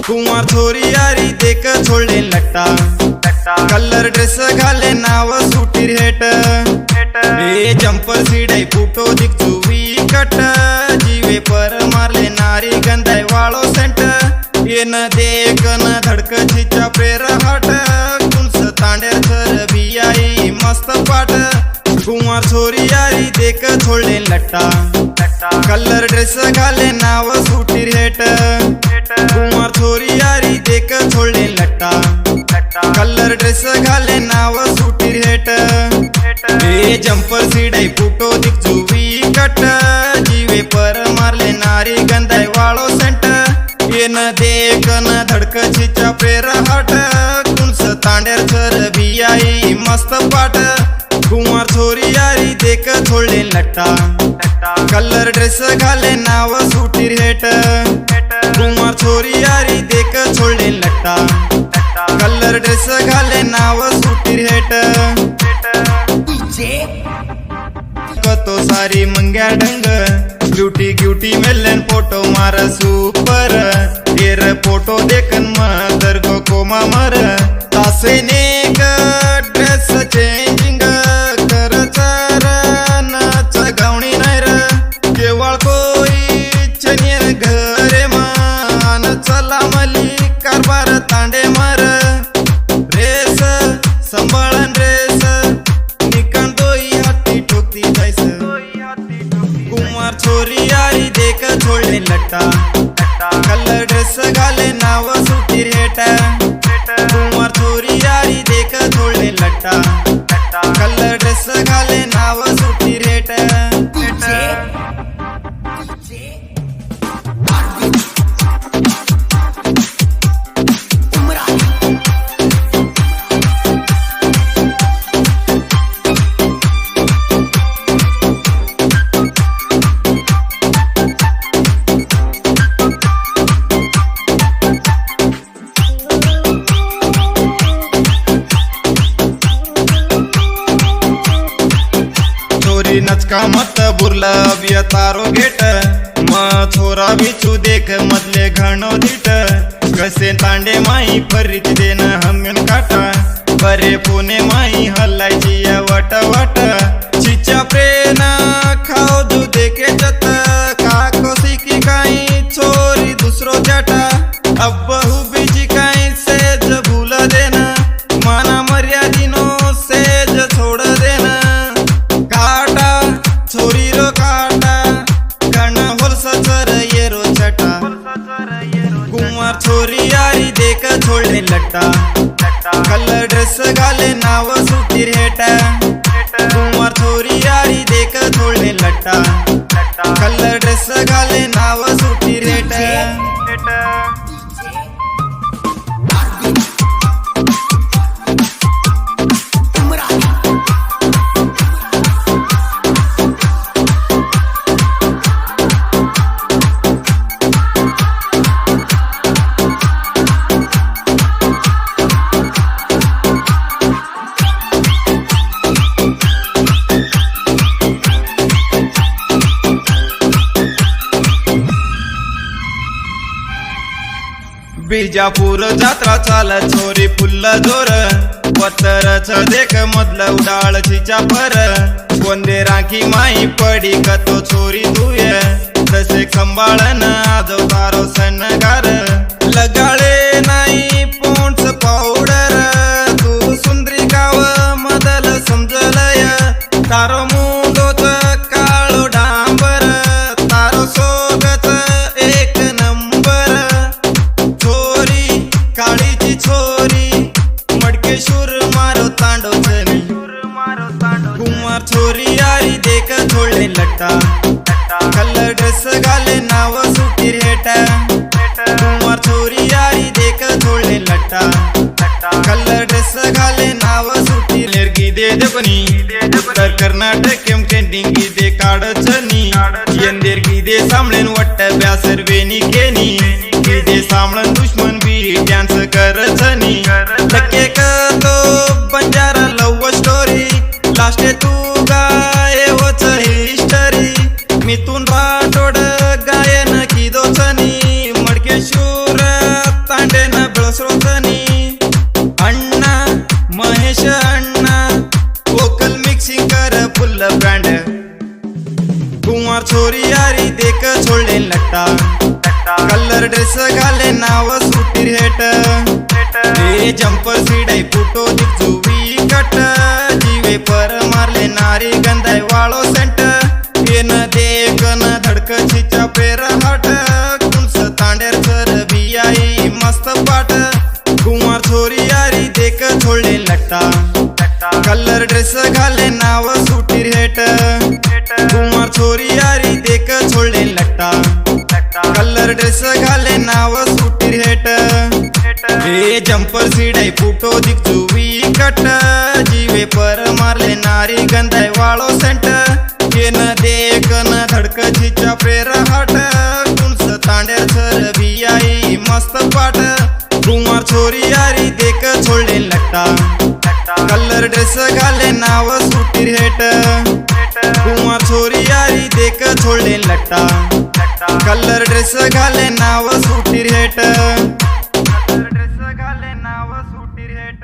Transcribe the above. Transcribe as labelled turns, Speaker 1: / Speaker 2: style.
Speaker 1: कुमार छोरी यारी देख छोड़े लट्टा कलर ड्रेस घाले नाव सुटीर हेट ए जंपर सीडे फुटो दिख चुवी कट जीवे पर मारले नारी गंधाय वाळो सेंट ये न देख न धड़क छिचा प्रेर हट कुंस तांडेर सर बियाई मस्त पाट कुमार छोरी यारी देख छोड़े लट्टा कलर ड्रेस घाले नाव सुटीर हेट कुमार छोरी यारी देख छोड़े लट्टा कलर ड्रेस घाले नाव सुटीर हेट ए जंपर सीडे फुटो दिख जुवी कट जीवे पर मारले नारी गंधाय वाळो सेंट ये न देख न धड़क छिचा प्रेर हट कुंस तांडेर सर बियाई मस्त पाट कुमार छोरी यारी देख छोड़े लट्टा कलर ड्रेस घाले नाव सुटीर हेट कुमार छोरी यारी देख छोड़े लट्टा कलर ड्रेस घाले नाव सुटीर हेट तो सारी मंग्या ढंग ब्यूटी ग्यूटी मेलन फोटो मार सुपर येर फोटो देखन मदर गो कोमा मर तासे नेक ड्रेस चेंजिंग कर चर नाच गावणी नाही र केवळ कोई चनियर घरे मान चला मली कारभार तांडे मर रेस संभाळन रेस निकन दोई हाती ठोकती जायस कुमार छोरी यारी देख छोड़े लट्टा कलर ड्रेस घाले नाव सुटीर हेट कुमार छोरी यारी देख छोड़े लट्टा कलर ड्रेस घाले नाव सुटीर हेट नचका मत बुरला बिया तारो घेट म छोरा बिचू देख मधले घणो दीट कसे तांडे माई फरीच देन हमेन काटा बरे पुणे माई हल्लायची या वट वट चिचा प्रेना खाओ दू देखे जत काको सिकी काई छोरी दुसरो जाटा अब बहु बीजी काई सेज भूल देना माना मर्यादिनो सेज छोड़ देना छोरी रो काटा कर्ण होल सचर ये रो चटा कुमार छोरी यारी देख छोड़े लट्टा कलर ड्रेस घाले नाव सुटीर हेट कुमार छोरी यारी देख छोड़े लट्टा कलर ड्रेस घाले नाव सुटीर हेट बिजापूर जात्रा चाल छोरी फुल्ल जोर पत्तरच देख मधल उडाळ छिचा पर कोंदे राखी माई पडी कतो छोरी तुये तसे खंबाळन आजो तारो सनगार लगाळे नाही पोंच पावडर तू सुंदरी गाव मदल समजलय तारो मुंडोच काळो डांबर तारो सोगच एक नंबर काळीची छोरी मडकेश्वर मारो तांडो चनी कुमार छोरी यारी देख छोड़े लट्टा कलर ड्रेस घाले नाव सुटीर हेट कुमार छोरी यारी देख छोड़े लट्टा कलर ड्रेस घाले नाव सुटीर लेरगी दे देपनी उत्तर कर्नाटक केम ट्रेंडिंग दे काढचनी यंदेरगी दे सामळेन वट्ट ब्यासर वेनी केनी दे सामळन दुश्मन बी डांस करचनी लके तो बंजारा लव स्टोरी लास्ट तू गाय होच हिस्टरी मिथून राठोड गायन की दोचनी मडकेश्वर यारी देख छोड़े लट्टा कलर ड्रेस घाले नाव सुटीर हेट ए जंपर सीडे फुटो दिखजू वी कट जीवे पर मारले नारी गंधाय वाळो सेंट येन देख न धडक छिचा पेर हट कुंस तांडेर सर बियाई मस्त पाट कुमार छोरी यारी देख छोड़े लट्टा कलर ड्रेस घाले नाव सुटीर हेट कुमार छोरी यारी देख छोड़े लट्टा कलर ड्रेस घाले नाव सुटीर हेट ए जंपर सीडे फुटो दिखजू वी कट जीवे पर मारले नारी गंधाय वाळो सेंट येन देख न धडक छिचा पेर हट कुंस तांडेर सर बियाई मस्त पाट कुमार छोरी यारी देख छोड़े लट्टा कलर ड्रेस घाले नाव सुटीर हेट कुमार छोरी यारी देख छोड़े लट्टा कलर ड्रेस घाले नाव सुटीर हेट।